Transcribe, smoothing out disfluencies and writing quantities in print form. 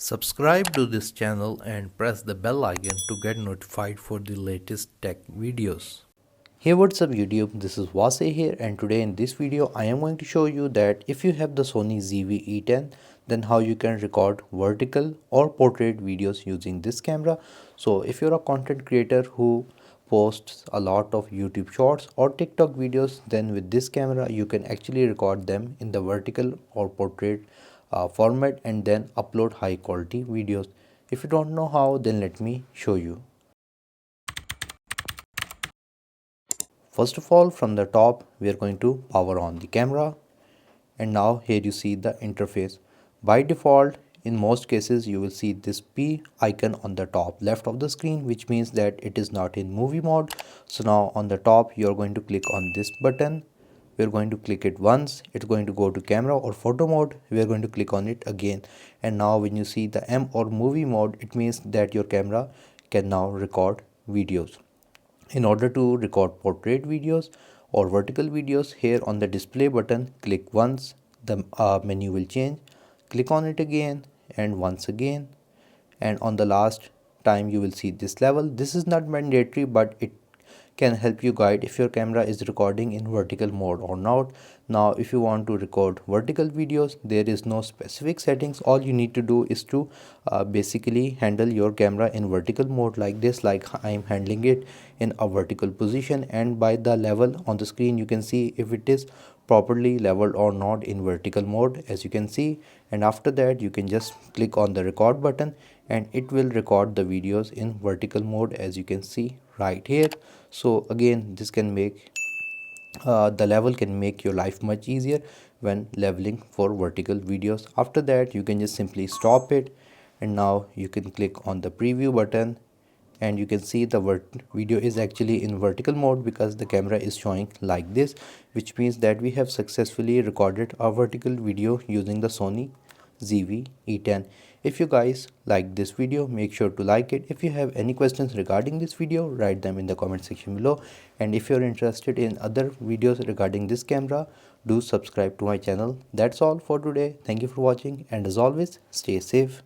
Subscribe to this channel and press the bell icon to get notified for the latest tech videos. Hey, what's up YouTube, this is Vase here, and today in this video I am going to show you that if you have the Sony ZV-E10, then how you can record vertical or portrait videos using this camera. So if you're a content creator who posts a lot of YouTube shorts or TikTok videos, then with this camera you can actually record them in the vertical or portrait format and then upload high quality videos. If you don't know how, then let me show you. First of all, from the top we are going to power on the camera, and now here you see the interface. By default, in most cases you will see this P icon on the top left of the screen, which means that it is not in movie mode. So now on the top you are going to click on this button. We are going to click it once, it's going to go to camera or photo mode. We are going to click on it again, and now when you see the M or movie mode, it means that your camera can now record videos. In order to record portrait videos or vertical videos, here on the display button, click once, the menu will change. Click on it again and once again, and on the last time you will see this level. This is not mandatory, but it can help you guide if your camera is recording in vertical mode or not. Now if you want to record vertical videos, there is no specific settings. All you need to do is to basically handle your camera in vertical mode like this, like I am handling it in a vertical position, and by the level on the screen you can see if it is properly leveled or not in vertical mode, as you can see. And after that you can just click on the record button and it will record the videos in vertical mode, as you can see right here. So again, this can make the level can make your life much easier when leveling for vertical videos. After that you can just simply stop it, and now you can click on the preview button, and you can see the video is actually in vertical mode because the camera is showing like this, which means that we have successfully recorded a vertical video using the Sony ZV-E10. If you guys like this video, make sure to like it. If you have any questions regarding this video, write them in the comment section below, and if you're interested in other videos regarding this camera, do subscribe to my channel. That's all for today. Thank you for watching, and as always, stay safe.